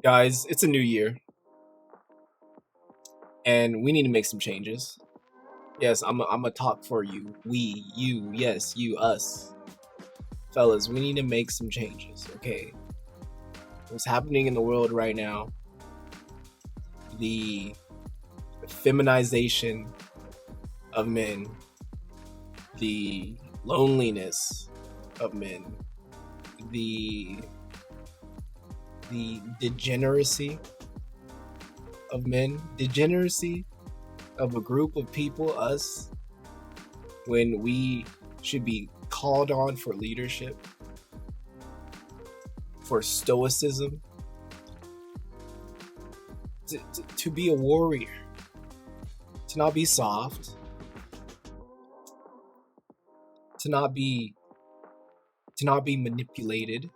Guys, it's a new year and we need to make some changes. Yes, I'm a talk for you. We, you, yes, you, us. Fellas, we need to make some changes, okay? What's happening in the world right now, the feminization of men, the loneliness of men, the degeneracy of men, degeneracy of a group of people, us, when we should be called on for leadership, for stoicism, to be a warrior, to not be soft, to not be manipulated,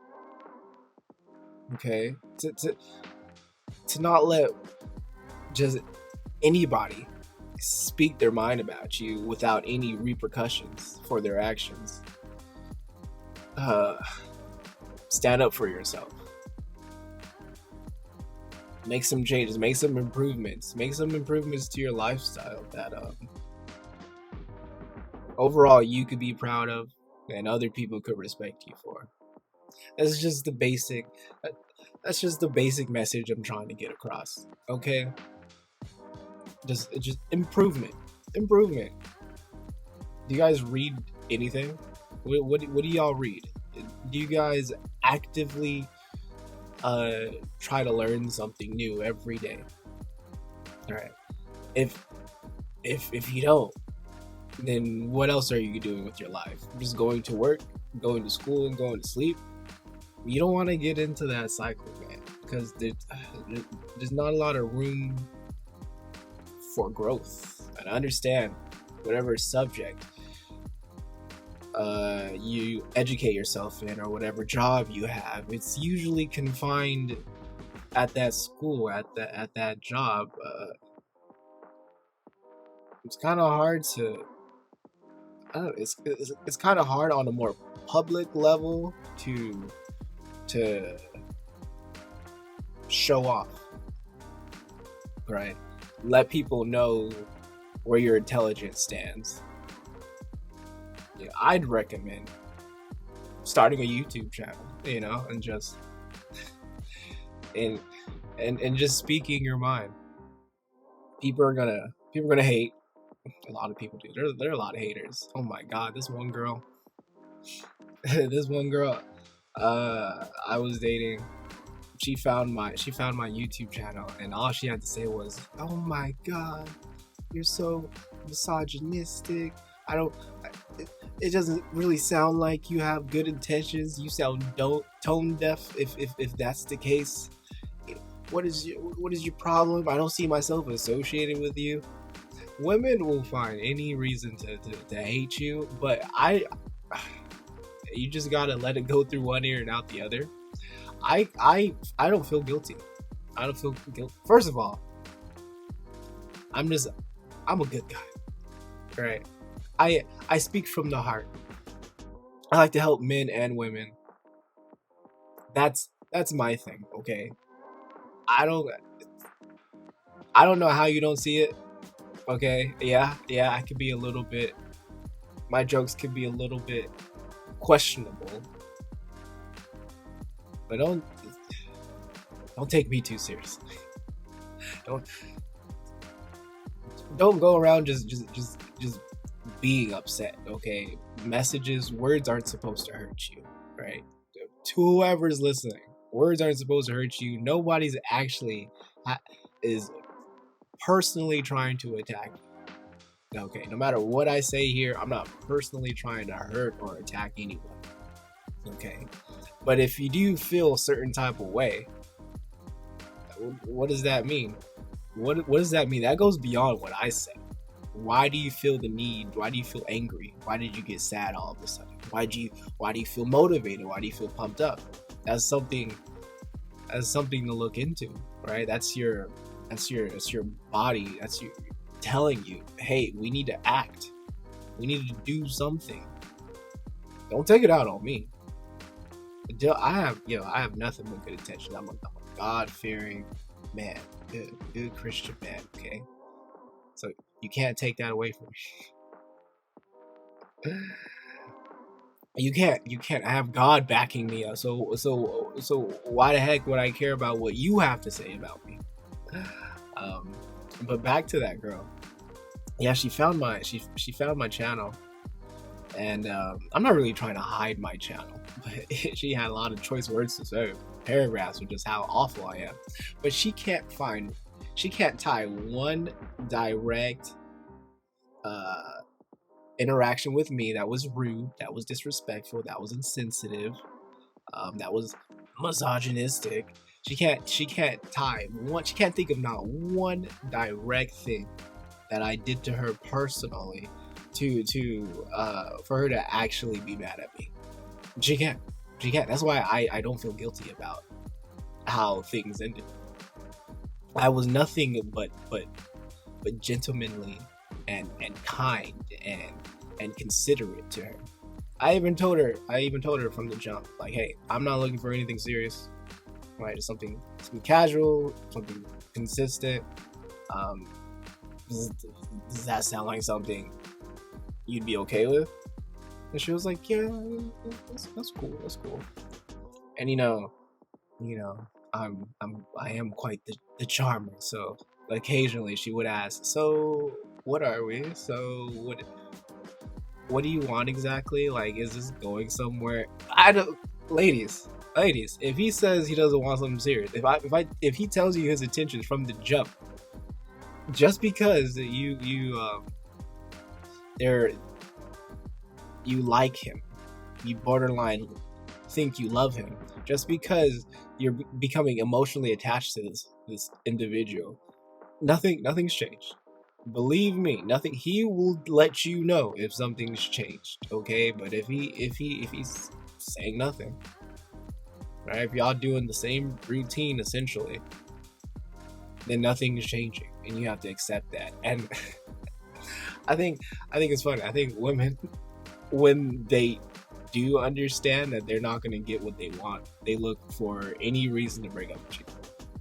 okay, to not let just anybody speak their mind about you without any repercussions for their actions. Stand up for yourself. Make some changes, make some improvements to your lifestyle that overall you could be proud of and other people could respect you for. That's just the basic message I'm trying to get across. Okay? Just improvement. Do you guys read anything? What do y'all read? Do you guys actively try to learn something new every day? All right. If you don't, then what else are you doing with your life? Just going to work, going to school, and going to sleep? You don't want to get into that cycle, man, because there's not a lot of room for growth. And I understand whatever subject you educate yourself in or whatever job you have, it's usually confined at that school, at that job. It's kind of hard to it's kind of hard on a more public level to show off, right? Let people know where your intelligence stands. Yeah, I'd recommend starting a YouTube channel, and just and just speaking your mind. People are gonna hate. A lot of people do. There are a lot of haters. Oh my god, this one girl I was dating, she found my YouTube channel and all she had to say was, "Oh my god, you're so misogynistic. I don't it doesn't really sound like you have good intentions. You sound tone deaf if that's the case. What is your problem? I don't see myself associated with you." Women will find any reason to hate you, but you just gotta let it go through one ear and out the other. I don't feel guilty. I don't feel guilty. First of all, I'm a good guy, right? I speak from the heart. I like to help men and women. That's my thing, okay? I don't know how you don't see it. Okay, yeah, I could be a little bit. My jokes could be a little bit questionable, but don't take me too seriously. Don't go around just being upset. Okay, words aren't supposed to hurt you, right? To whoever's listening, words aren't supposed to hurt you. Nobody's actually is personally trying to attack you. Okay, no matter what I say here, I'm not personally trying to hurt or attack anyone. Okay, but if you do feel a certain type of way, what does that mean? What does that mean? That goes beyond what I said. Why do you feel the need? Why do you feel angry? Why did you get sad all of a sudden? Why do you feel motivated? Why do you feel pumped up? That's something to look into, right? That's your body. That's you telling you, hey, we need to act. We need to do something. Don't take it out on me. I have nothing but good intentions. God-fearing man, good Christian man. Okay, so you can't take that away from me. You can't. I have God backing me up. So why the heck would I care about what you have to say about me? Um, but back to that girl. Yeah, she found my channel, and I'm not really trying to hide my channel, but she had a lot of choice words to say, paragraphs of just how awful I am. But she can't tie one direct interaction with me that was rude, that was disrespectful, that was insensitive, that was misogynistic. She can't tie one. She can't think of not one direct thing that I did to her personally to for her to actually be mad at me. She can't. She can't. That's why I don't feel guilty about how things ended. I was nothing but gentlemanly and kind and considerate to her. I even told her from the jump, like, hey, I'm not looking for anything serious. Right? It's something casual, something consistent. Um, does that sound like something you'd be okay with? And she was like, yeah, that's cool. That's cool. And I am quite the charmer. So occasionally she would ask, so what are we? So what do you want exactly? Like, is this going somewhere? I don't, ladies. If he says he doesn't want something serious, if he tells you his intentions from the jump, just because you like him, you borderline think you love him, just because you're becoming emotionally attached to this individual, nothing's changed. Believe me, nothing. He will let you know if something's changed, okay? But if he's saying nothing, right? If y'all doing the same routine essentially, then nothing's changing, and you have to accept that. And I think it's funny. I think women, when they do understand that they're not going to get what they want, they look for any reason to break up with you,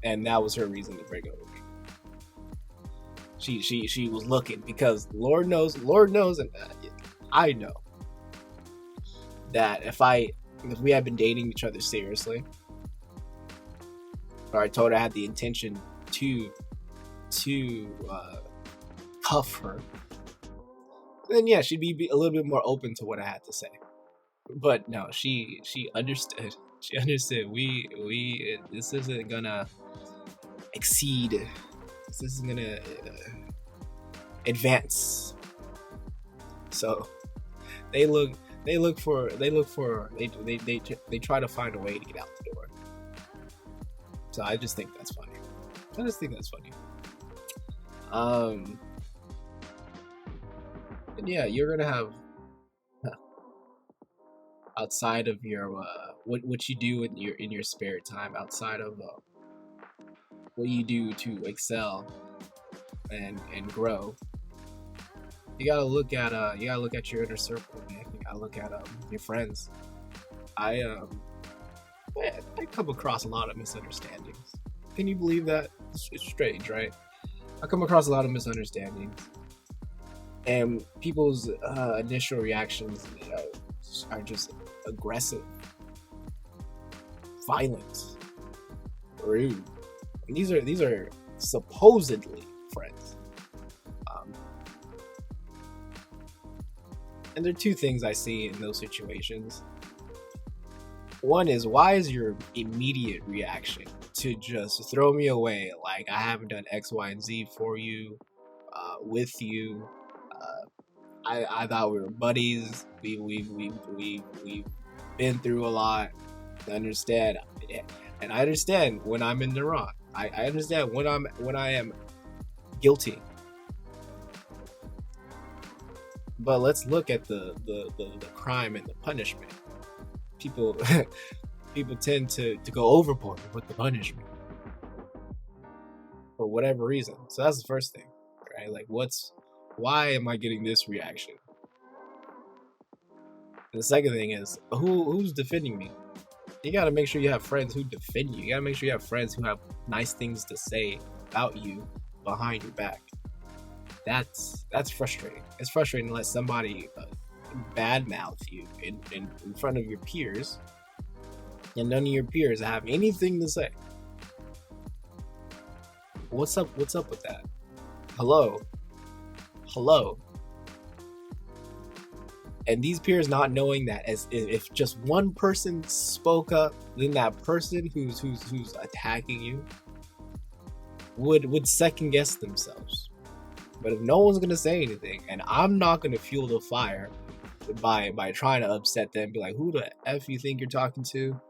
and that was her reason to break up with me. She was looking because Lord knows, and I know that if we had been dating each other seriously, or I told her I had the intention to cuff her, then yeah, she'd be a little bit more open to what I had to say. But no, she understood. She understood. We this isn't gonna exceed. This isn't gonna advance. So they try to find a way to get out the door. So I just think that's funny. And yeah, you're gonna have outside of your what you do in your spare time, outside of what you do to excel and grow. You gotta look at your inner circle, man. You gotta look at your friends. I come across a lot of misunderstandings. Can you believe that? It's strange, right? I come across a lot of misunderstandings, and people's initial reactions are just aggressive, violent, rude. And these are supposedly friends. And there are two things I see in those situations. One is, why is your immediate reaction to just throw me away like I haven't done X, Y, and Z for you, with you? I thought we were buddies. We've been through a lot. I understand, and I understand when I'm in the wrong. I understand when I am guilty. But let's look at the crime and the punishment. People tend to go overboard with the punishment for whatever reason. So that's the first thing, right? Like, why am I getting this reaction? And the second thing is, who's defending me? You gotta make sure you have friends who defend you. You gotta make sure you have friends who have nice things to say about you behind your back. That's frustrating. It's frustrating to let somebody badmouth you in front of your peers, and none of your peers have anything to say. What's up? What's up with that? Hello, hello. And these peers not knowing that, as if just one person spoke up, then that person who's attacking you would second guess themselves. But if no one's gonna say anything, and I'm not gonna fuel the fire by trying to upset them, be like, who the F you think you're talking to?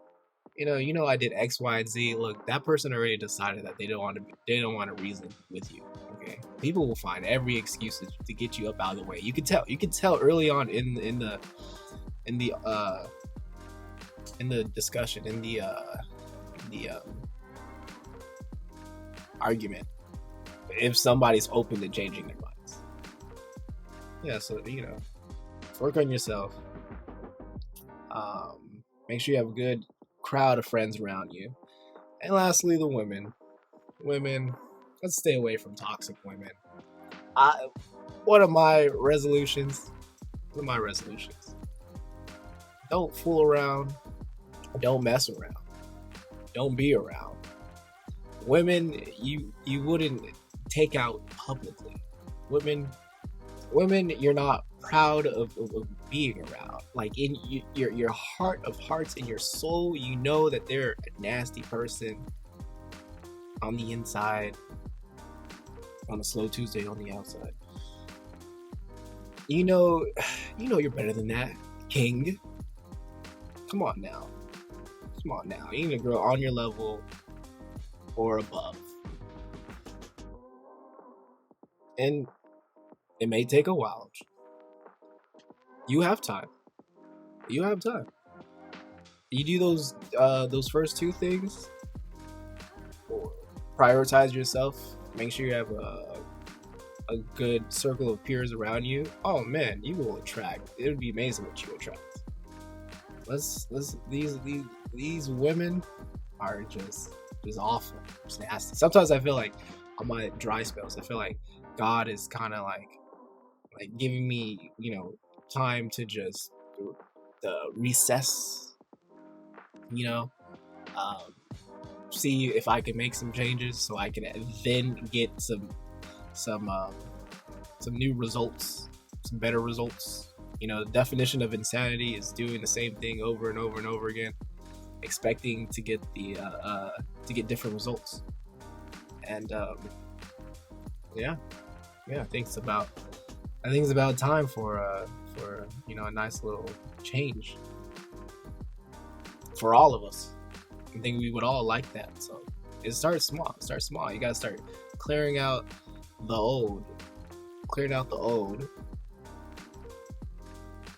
You know I did X, Y, and Z. Look, that person already decided that they don't want to reason with you. Okay, people will find every excuse to get you up out of the way. You can tell early on in the discussion, in the argument, if somebody's open to changing their minds. Yeah, so work on yourself. Make sure you have a good crowd of friends around you. And lastly, the women. Let's stay away from toxic women. One of my resolutions. Don't fool around. Don't mess around. Don't be around. Women, you wouldn't take out publicly. Women, you're not proud of being around. Like in your heart of hearts, in your soul, you know that they're a nasty person on the inside, on a slow Tuesday on the outside. You know you're better than that, King. Come on now. You need a girl on your level or above. And it may take a while. You have time. You do those first two things. Prioritize yourself. Make sure you have a good circle of peers around you. Oh man, you will attract. It would be amazing what you attract. These women are just awful. Just nasty. Sometimes I feel like on my dry spells, I feel like God is kind of like giving me, time to just recess, see if I can make some changes so I can then get some new results, some better results. The definition of insanity is doing the same thing over and over and over again, expecting to get different results. And yeah, I think it's about time for a nice little change for all of us. I think we would all like that. So it starts small. You gotta start clearing out the old,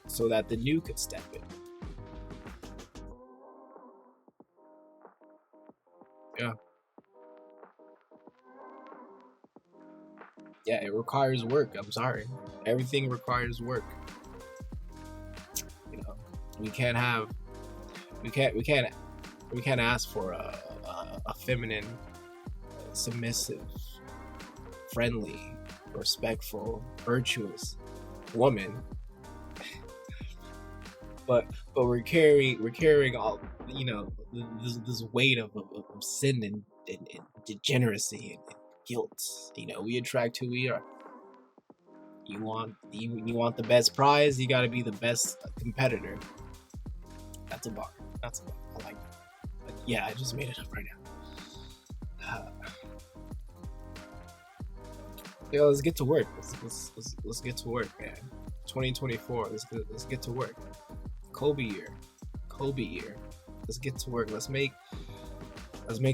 so that the new could step in. Yeah, it requires work. I'm sorry. Everything requires work. We can't ask for a feminine, submissive, friendly, respectful, virtuous woman. But we're carrying all this weight of sin and degeneracy and guilt. We attract who we are. You want the best prize, you got to be the best competitor. That's a bar. I like that. But yeah, I just made it up right now. Let's get to work. Let's get to work, man. 2024. Let's get to work. Kobe year. Let's get to work. Let's make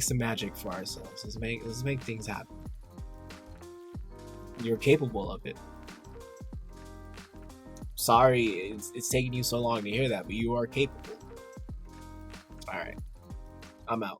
some magic for ourselves. Let's make things happen. You're capable of it. Sorry, it's taking you so long to hear that, but you are capable. All right, I'm out.